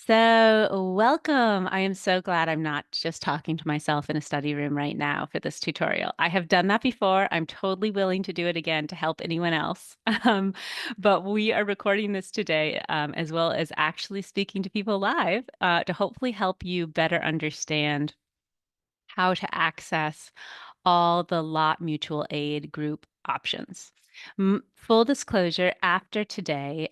So, welcome. I am so glad I'm not just talking to myself in a study room right now for this tutorial. I have done that before. I'm totally willing to do it again to help anyone else. But we are recording this today, as well as actually speaking to people live, to hopefully help you better understand how to access all the lot mutual aid group options. Full disclosure, after today,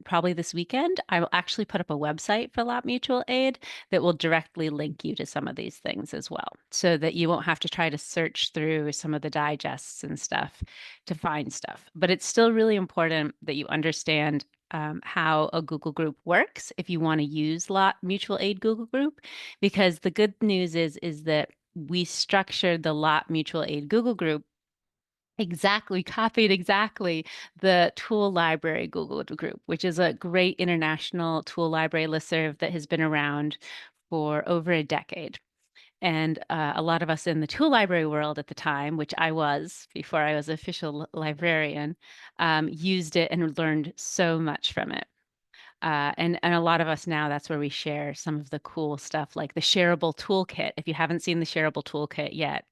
probably this weekend, I will actually put up a website for lot mutual aid that will directly link you to some of these things as well, so that you won't have to try to search through some of the digests and stuff to find stuff. But it's still really important that you understand how a Google group works if you want to use lot mutual aid Google group, because the good news is that we structured the lot mutual aid Google group copied exactly the tool library Google group, which is a great international tool library listserv that has been around for over a decade. And a lot of us in the tool library world at the time, which I was before I was official librarian, used it and learned so much from it. And a lot of us now, that's where we share some of the cool stuff, like the shareable toolkit. If you haven't seen the shareable toolkit yet,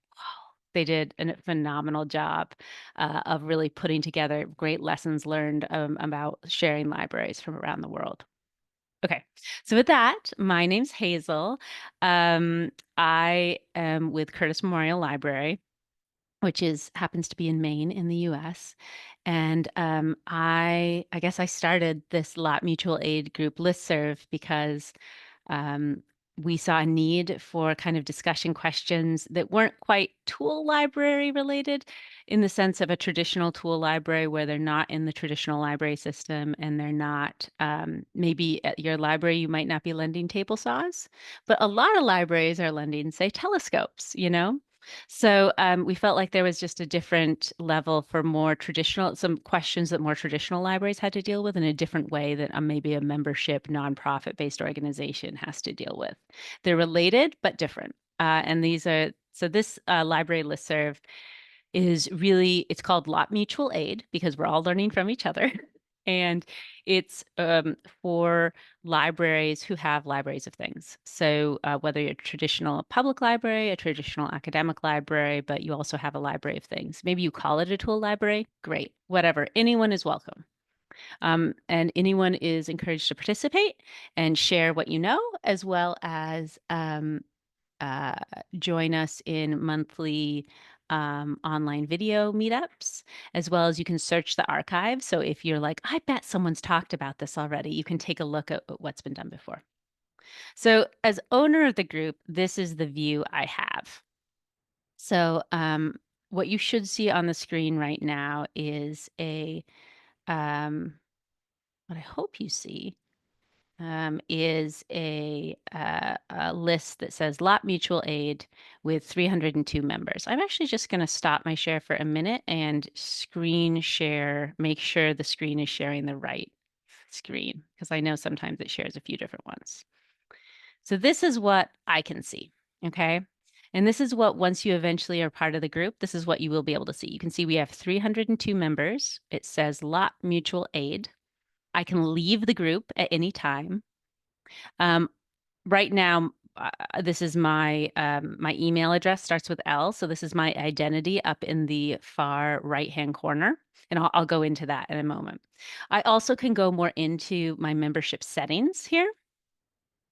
they did a phenomenal job of really putting together great lessons learned about sharing libraries from around the world. Okay, so with that, my name's Hazel. I am with Curtis Memorial Library, which is happens to be in Maine in the US. And I guess I started this Lot Mutual Aid group listserv because um, we saw a need for kind of discussion questions that weren't quite tool library related in the sense of a traditional tool library where they're not in the traditional library system and they're not, maybe at your library, you might not be lending table saws, but a lot of libraries are lending, say, telescopes, you know? So we felt like there was just a different level for more traditional, some questions that more traditional libraries had to deal with in a different way that maybe a membership nonprofit-based organization has to deal with. They're related but different. And these are so this library listserv is really, it's called Lot Mutual Aid because we're all learning from each other. And it's for libraries who have libraries of things. So whether you're a traditional public library, a traditional academic library, but you also have a library of things. Maybe you call it a tool library. Great. Whatever. Anyone is welcome. And anyone is encouraged to participate and share what you know, as well as uh, join us in monthly online video meetups, as well as you can search the archive. So if you're like, I bet someone's talked about this already, you can take a look at what's been done before. So as owner of the group, this is the view I have. So what you should see on the screen right now is what I hope you see is a list that says Lot Mutual Aid with 302 members. I'm actually just going to stop my share for a minute and screen share, make sure the screen is sharing the right screen, because I know sometimes it shares a few different ones. So this is what I can see, okay? And this is what, once you eventually are part of the group, this is what you will be able to see. You can see we have 302 members. It says Lot Mutual Aid. I can leave the group at any time. Um, right now, this is my email address starts with L, so this is my identity up in the far right-hand corner, and I'll go into that in a moment. I also can go more into my membership settings here.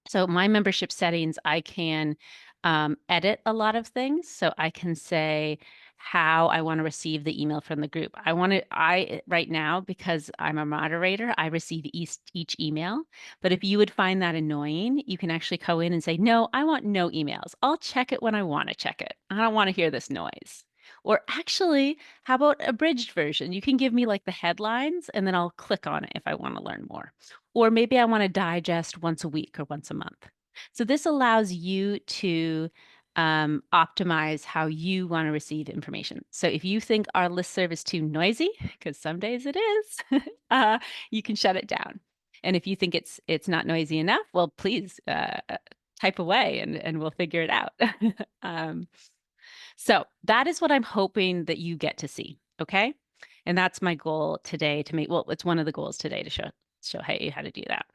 So my membership settings, I can edit a lot of things. So I can say how I want to receive the email from the group. Right now, because I'm a moderator, I receive each email. But if you would find that annoying, you can actually go in and say, no, I want no emails. I'll check it when I want to check it. I don't want to hear this noise. Or actually, how about a abridged version? You can give me like the headlines and then I'll click on it if I want to learn more. Or maybe I want to digest once a week or once a month. So this allows you to optimize how you want to receive information. So if you think our listserv is too noisy, because some days it is, you can shut it down. And if you think it's not noisy enough, well, please type away and we'll figure it out. um, so that is what I'm hoping that you get to see. Okay. And that's my goal today to make, well, it's one of the goals today to show how to do that.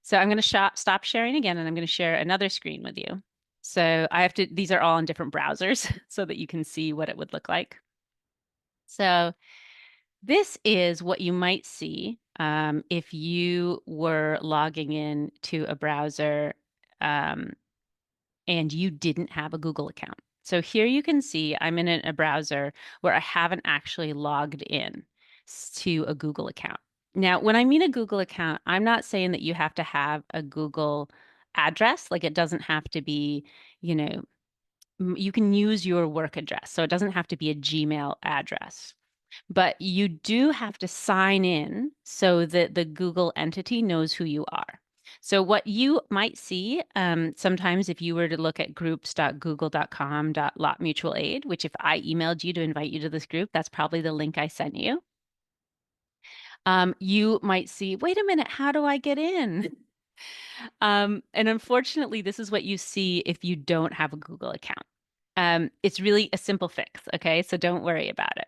So I'm going to stop sharing again, and I'm going to share another screen with you. So these are all in different browsers so that you can see what it would look like. So this is what you might see if you were logging in to a browser um, and you didn't have a Google account. So here you can see I'm in a browser where I haven't actually logged in to a Google account. Now, when I mean a Google account, I'm not saying that you have to have a Google address. Like it doesn't have to be, you know, you can use your work address. So it doesn't have to be a Gmail address. But you do have to sign in so that the Google entity knows who you are. So what you might see sometimes if you were to look at groups.google.com.lot mutual aid, which if I emailed you to invite you to this group, that's probably the link I sent you. You might see, wait a minute, how do I get in? And unfortunately, this is what you see if you don't have a Google account. It's really a simple fix, okay? So don't worry about it.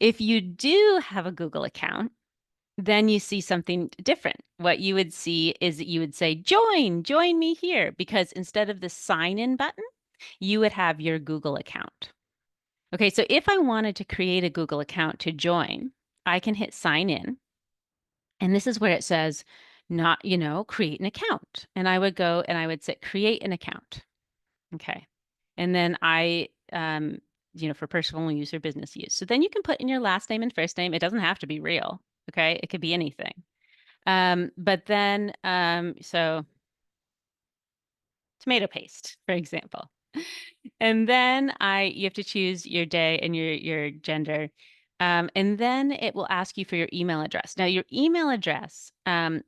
If you do have a Google account, then you see something different. What you would see is that you would say, join me here, because instead of the sign in button, you would have your Google account. Okay, so if I wanted to create a Google account to join, I can hit sign in. And this is where it says, not, create an account. And I would go and I would say, create an account. Okay. And then for personal use or business use. So then you can put in your last name and first name. It doesn't have to be real. Okay. It could be anything. But then, so tomato paste, for example. And then you have to choose your day and your gender. And then it will ask you for your email address. Now, your email address,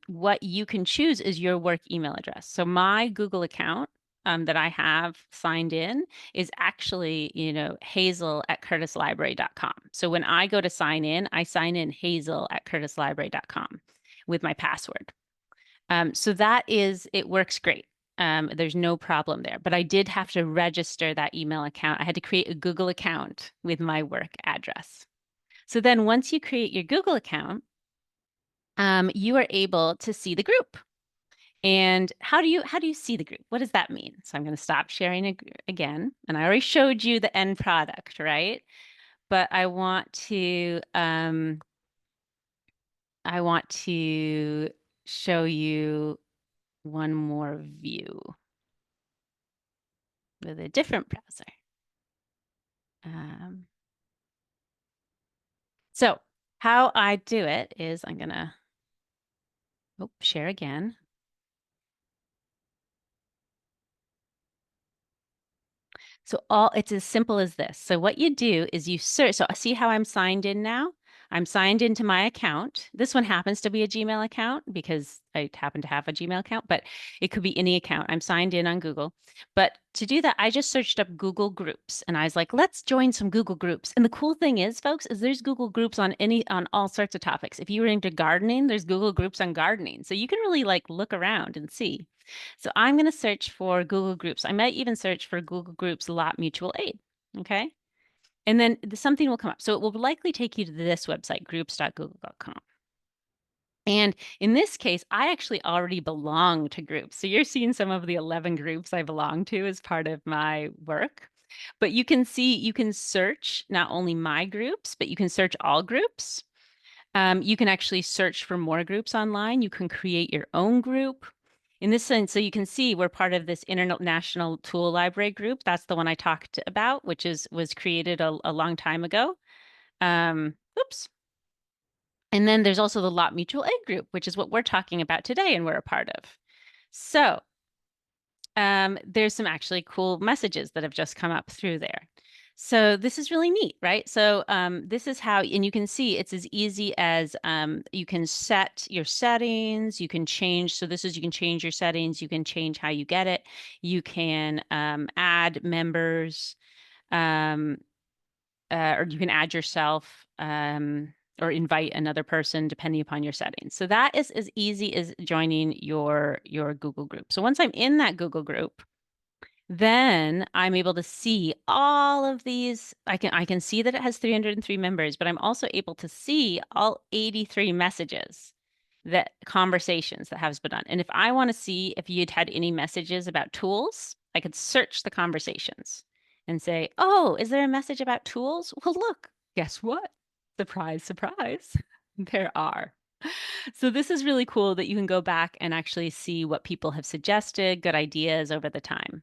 what you can choose is your work email address. So my Google account that I have signed in is actually, hazel@curtislibrary.com. So when I go to sign in, I sign in hazel@curtislibrary.com with my password. So it works great. There's no problem there. But I did have to register that email account. I had to create a Google account with my work address. So then once you create your Google account, you are able to see the group. And how do you see the group? What does that mean? So I'm going to stop sharing again. And I already showed you the end product, right? But I want to show you one more view with a different browser. So how I do it is I'm going to share again. So it's as simple as this. So what you do is you search. So see how I'm signed in now? I'm signed into my account. This one happens to be a Gmail account because I happen to have a Gmail account, but it could be any account. I'm signed in on Google. But to do that, I just searched up Google Groups and I was like, let's join some Google Groups. And the cool thing is, folks, is there's Google Groups on all sorts of topics. If you were into gardening, there's Google Groups on gardening. So you can really look around and see. So I'm going to search for Google Groups. I might even search for Google Groups Lot Mutual Aid. Okay. And then something will come up. So it will likely take you to this website, groups.google.com. And in this case, I actually already belong to groups. So you're seeing some of the 11 groups I belong to as part of my work. But you can search not only my groups, but you can search all groups. You can actually search for more groups online. You can create your own group. In this sense, so you can see we're part of this International Tool Library group. That's the one I talked about, which was created a long time ago. Oops. And then there's also the Lot Mutual Aid group, which is what we're talking about today and we're a part of. So there's some actually cool messages that have just come up through there. So this is really neat, right? So this is how, and you can see it's as easy as you can set your settings, you can change. So you can change your settings, you can change how you get it. You can add members, or you can add yourself or invite another person depending upon your settings. So that is as easy as joining your Google group. So once I'm in that Google group, then I'm able to see all of these. I can see that it has 303 members, but I'm also able to see all 83 messages that conversations that have been done. And if I want to see if you'd had any messages about tools, I could search the conversations and say, oh, is there a message about tools? Well, look, guess what? Surprise, surprise. There are. So this is really cool that you can go back and actually see what people have suggested, good ideas over the time.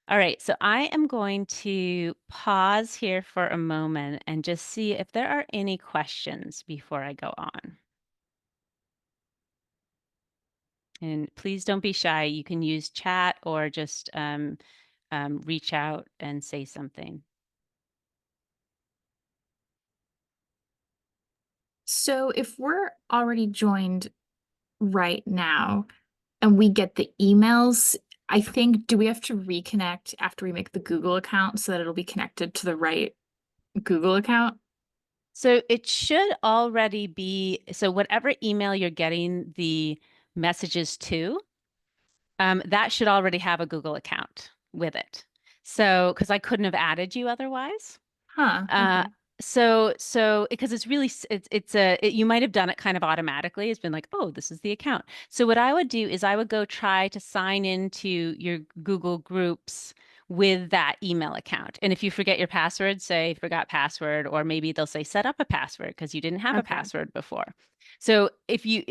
All right, so I am going to pause here for a moment and just see if there are any questions before I go on. And please don't be shy. You can use chat or just reach out and say something. So if we're already joined right now and we get the emails, I think, do we have to reconnect after we make the Google account so that it'll be connected to the right Google account? So it should already be, so whatever email you're getting the messages to, that should already have a Google account with it. So, because I couldn't have added you otherwise. Huh, Uh, okay. so because it's really you might have done it kind of automatically. It's been like, oh, this is the account. So what I would do is I would go try to sign into your Google Groups with that email account. And if you forget your password, say forgot password, or maybe they'll say set up a password because you didn't have a Okay. password before. So if you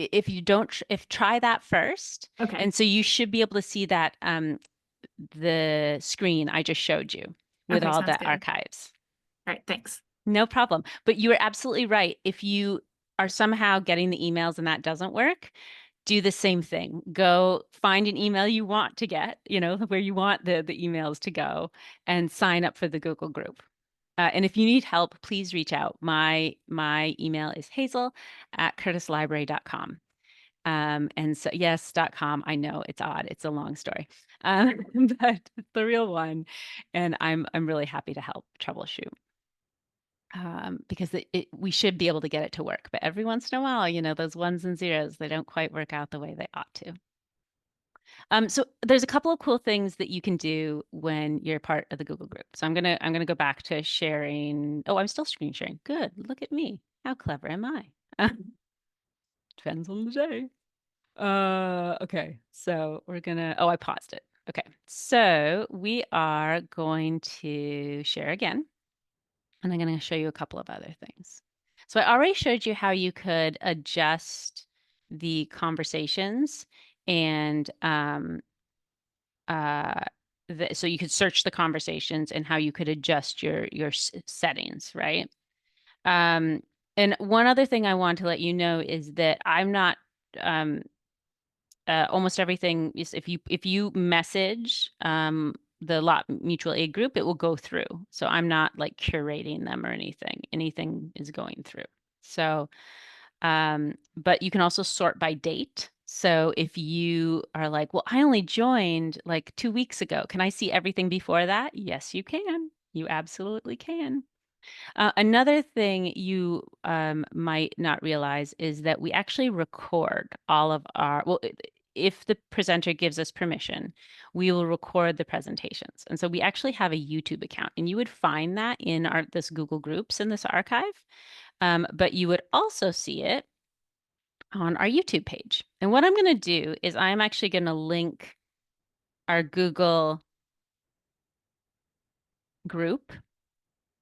don't if try that first, Okay. and so you should be able to see that the screen I just showed you with Okay, all sounds the good. archives. All right, thanks. No problem. But you are absolutely right. If you are somehow getting the emails and that doesn't work, do the same thing. Go find an email you want to get, where you want the emails to go and sign up for the Google group. And if you need help, please reach out. My email is hazel@curtislibrary.com. And so yes, .com. I know it's odd. It's a long story. But it's the real one. And I'm really happy to help troubleshoot because we should be able to get it to work. But every once in a while, those ones and zeros, they don't quite work out the way they ought to. So there's a couple of cool things that you can do when you're part of the Google group. So I'm gonna go back to sharing. Oh, I'm still screen sharing. Good. Look at me. How clever am I? Depends on the day. Okay. So I paused it. Okay. So we are going to share again. And I'm going to show you a couple of other things. So I already showed you how you could adjust the conversations and uh, so you could search the conversations and how you could adjust your settings, right? Um, and one other thing I want to let you know is that I'm not um, almost everything is if you message the lot mutual aid group, it will go through. So I'm not like curating them or anything. Anything is going through. So but you can also sort by date. So if you are like, well, I only joined like 2 weeks ago, can I see everything before that? Yes, you can. You absolutely can. Another thing you might not realize is that we actually record all of well, if the presenter gives us permission, we will record the presentations. And so we actually have a YouTube account, and you would find that in this Google Groups in this archive. But you would also see it on our YouTube page. And what I'm going to do is I'm actually going to link our Google group,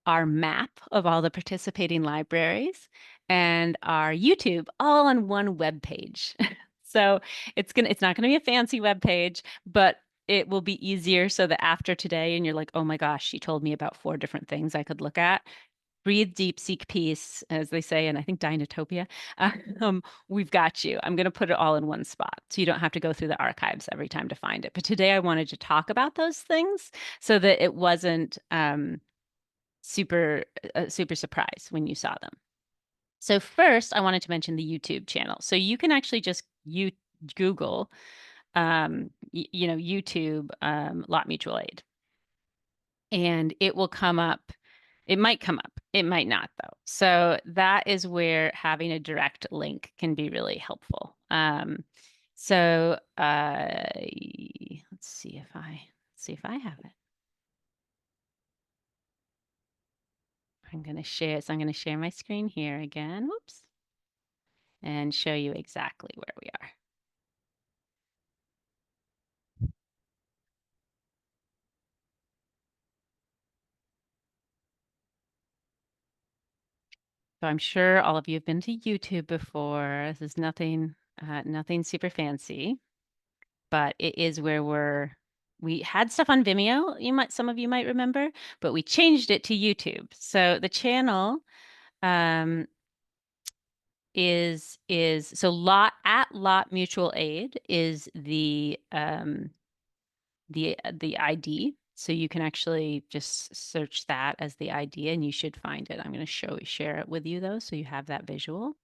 our map of all the participating libraries, and our YouTube all on one web page. So it's not gonna be a fancy web page, but it will be easier so that after today and you're like, oh my gosh, she told me about 4 different things I could look at. Breathe deep, seek peace, as they say, and I think Dinotopia. We've got you. I'm going to put it all in one spot, so you don't have to go through the archives every time to find it. But today I wanted to talk about those things so that it wasn't super surprised when you saw them. So first, I wanted to mention the YouTube channel. So you can actually just Google, YouTube Lot Mutual Aid, and it will come up. It might come up. It might not, though. So that is where having a direct link can be really helpful. So let's see if I have it. I'm going to share. So I'm going to share my screen here again. Whoops. and show you exactly where we are. So I'm sure all of you have been to YouTube before. This is nothing super fancy, but it is where we had stuff on Vimeo, some of you might remember, but we changed it to YouTube. So the channel um, is so Lot Mutual Aid is the ID. So you can actually just search that as the ID and you should find it. I'm going to share it with you though, so you have that visual.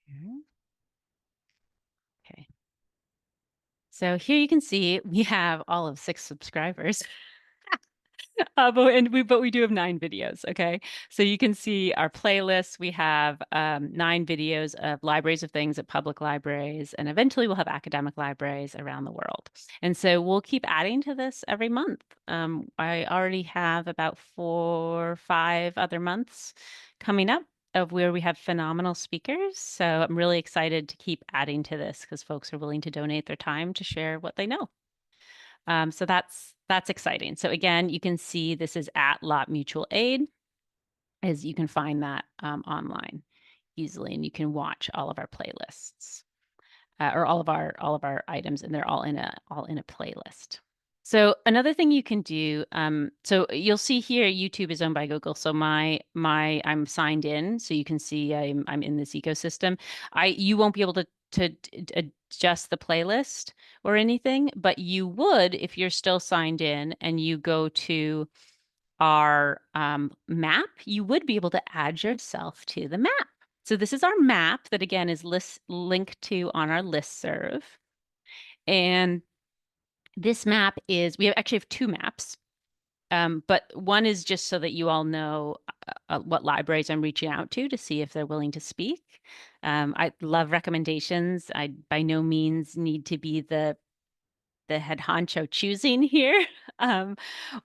Here. Okay. So here you can see we have all of 6 subscribers. But we do have 9 videos, okay? So you can see our playlists. We have 9 videos of libraries of things at public libraries, and eventually we'll have academic libraries around the world. And so we'll keep adding to this every month. I already have about 4 or 5 other months coming up of where we have phenomenal speakers. So I'm really excited to keep adding to this because folks are willing to donate their time to share what they know. So that's exciting. So again, you can see this is at Lot Mutual Aid, as you can find that online easily, and you can watch all of our playlists or all of our items, and they're all in a playlist. So another thing you can do, so you'll see here, YouTube is owned by Google. So I'm signed in, so you can see I'm in this ecosystem. You won't be able to adjust the playlist or anything, but you would if you're still signed in and you go to our map, you would be able to add yourself to the map. So this is our map that again is linked to on our listserv. And this map we actually have 2 maps. But one is just so that you all know what libraries I'm reaching out to see if they're willing to speak. I love recommendations. I by no means need to be the head honcho choosing here.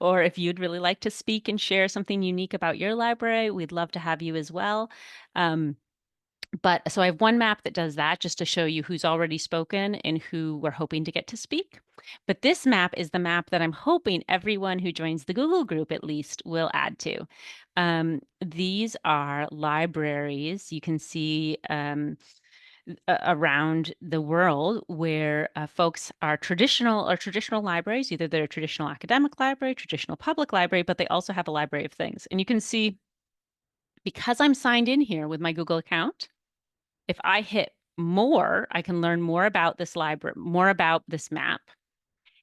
Or if you'd really like to speak and share something unique about your library, we'd love to have you as well. But so I have one map that does that just to show you who's already spoken and who we're hoping to get to speak. But this map is the map that I'm hoping everyone who joins the Google group at least will add to. These are libraries you can see around the world where folks are traditional libraries. Either they're a traditional academic library, traditional public library, but they also have a library of things. And you can see, because I'm signed in here with my Google account, if I hit more, I can learn more about this library, more about this map.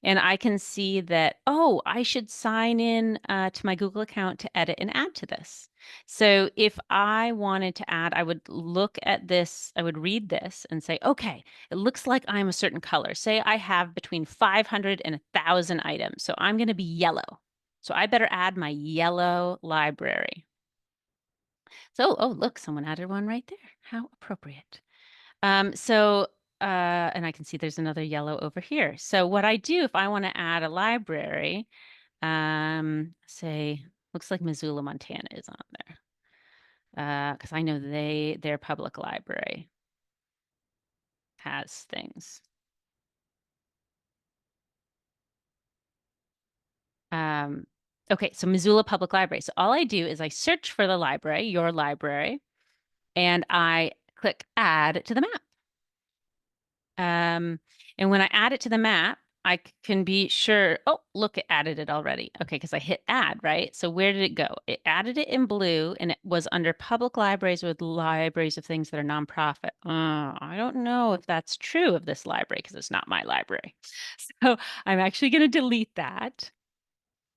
And I can see that, oh, I should sign in to my Google account to edit and add to this. So if I wanted to add, I would look at this, I would read this and say, okay, it looks like I'm a certain color. Say I have between 500 and 1,000 items. So I'm going to be yellow. So I better add my yellow library. So, oh, look, someone added one right there. How appropriate. So, and I can see there's another yellow over here. So what I do if I want to add a library, say, looks like Missoula, Montana is on there. Because I know their public library has things. Okay, so Missoula Public Library. So all I do is I search for the library, your library, and I click add to the map. And when I add it to the map, I can be sure, oh, look, it added it already. Okay, because I hit add, right? So where did it go? It added it in blue and it was under public libraries with libraries of things that are nonprofit. I don't know if that's true of this library because it's not my library. So I'm actually going to delete that.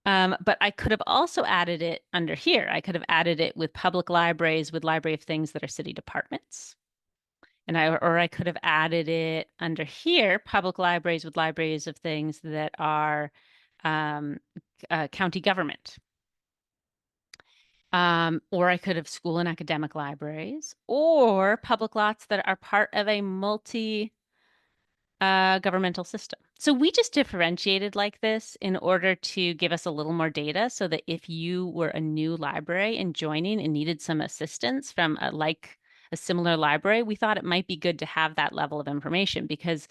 But I could have also added it under here. I could have added it with public libraries with library of things that are city departments. And I could have added it under here, public libraries with libraries of things that are county government. Or I could have school and academic libraries or public lots that are part of a governmental system. So we just differentiated like this in order to give us a little more data so that if you were a new library and joining and needed some assistance from a similar library, we thought it might be good to have that level of information because,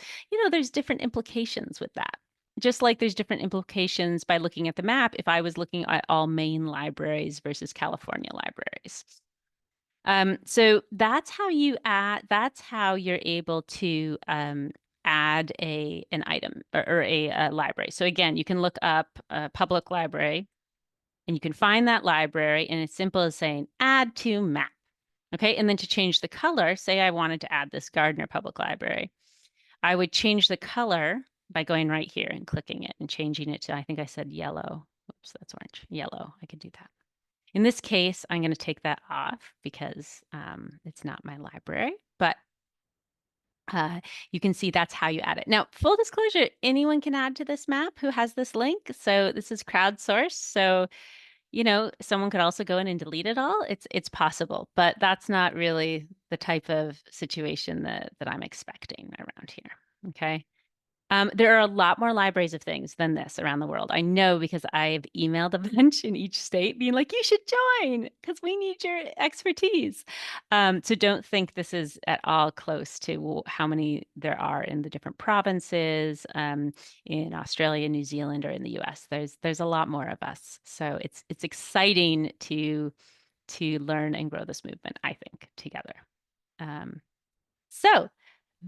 there's different implications with that. Just like there's different implications by looking at the map if I was looking at all Maine libraries versus California libraries. So that's how that's how you're able to add an item or a library. So again, you can look up a public library and you can find that library and it's simple as saying add to map. Okay. And then to change the color, say I wanted to add this Gardner Public Library, I would change the color by going right here and clicking it and changing it to, I think I said yellow. Oops, that's orange. Yellow. I could do that. In this case, I'm going to take that off because it's not my library, but you can see that's how you add it. Now, full disclosure, anyone can add to this map who has this link. So this is crowdsourced. So, someone could also go in and delete it all. It's possible, but that's not really the type of situation that I'm expecting around here. Okay. There are a lot more libraries of things than this around the world. I know because I've emailed a bunch in each state being like, you should join because we need your expertise. So don't think this is at all close to how many there are in the different provinces, in Australia, New Zealand, or in the US. There's a lot more of us. So it's exciting to learn and grow this movement, I think, together. So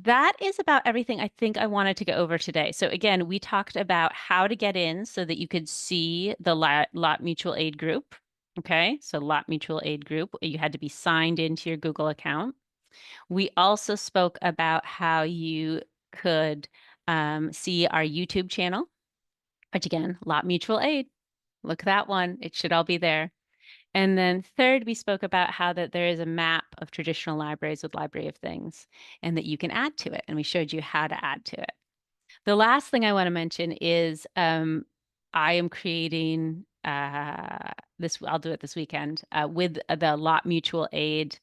that is about everything I think I wanted to go over today. So again, we talked about how to get in so that you could see the Lot Mutual Aid group. Okay, so Lot Mutual Aid group, you had to be signed into your Google account. We also spoke about how you could see our YouTube channel, which again, Lot Mutual Aid. Look at that one. It should all be there. And then third, we spoke about how that there is a map of traditional libraries with Library of Things and that you can add to it. And we showed you how to add to it. The last thing I want to mention is I am creating this, I'll do it this weekend with the Lot Mutual Aid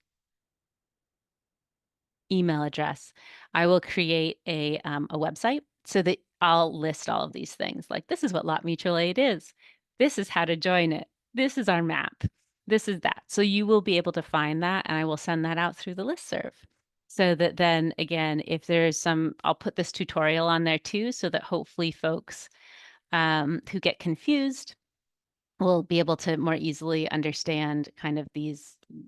email address. I will create a website so that I'll list all of these things. Like this is what Lot Mutual Aid is. This is how to join it. This is our map. This is that. So you will be able to find that and I will send that out through the listserv. So that then again, if there's I'll put this tutorial on there too, so that hopefully folks who get confused will be able to more easily understand kind of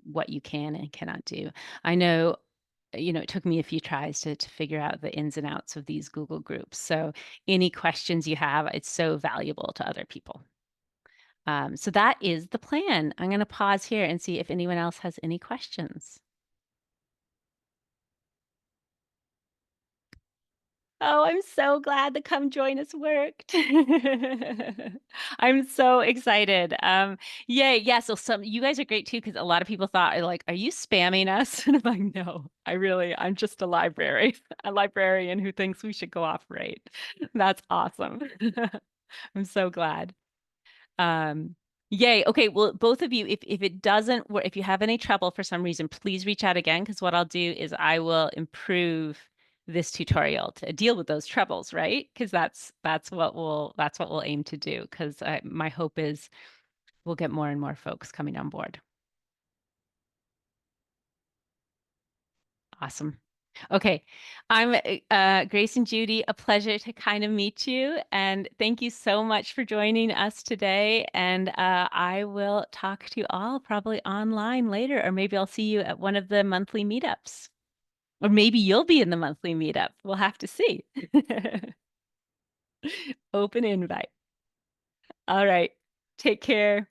what you can and cannot do. I know, it took me a few tries to figure out the ins and outs of these Google groups. So any questions you have, it's so valuable to other people. So that is the plan. I'm going to pause here and see if anyone else has any questions. Oh, I'm so glad the come join us worked. I'm so excited. Yay. Yeah. So you guys are great too, because a lot of people thought like, are you spamming us? And I'm like, no, I'm just a librarian who thinks we should go off right. That's awesome. I'm so glad. Yay. Okay. Well, both of you, if it doesn't work, if you have any trouble for some reason, please reach out again, because what I'll do is I will improve this tutorial to deal with those troubles, right? Because that's what we'll aim to do. Because my hope is we'll get more and more folks coming on board. Awesome. Okay. I'm Grace and Judy, a pleasure to kind of meet you. And thank you so much for joining us today. And I will talk to you all probably online later, or maybe I'll see you at one of the monthly meetups. Or maybe you'll be in the monthly meetup. We'll have to see. Open invite. All right. Take care.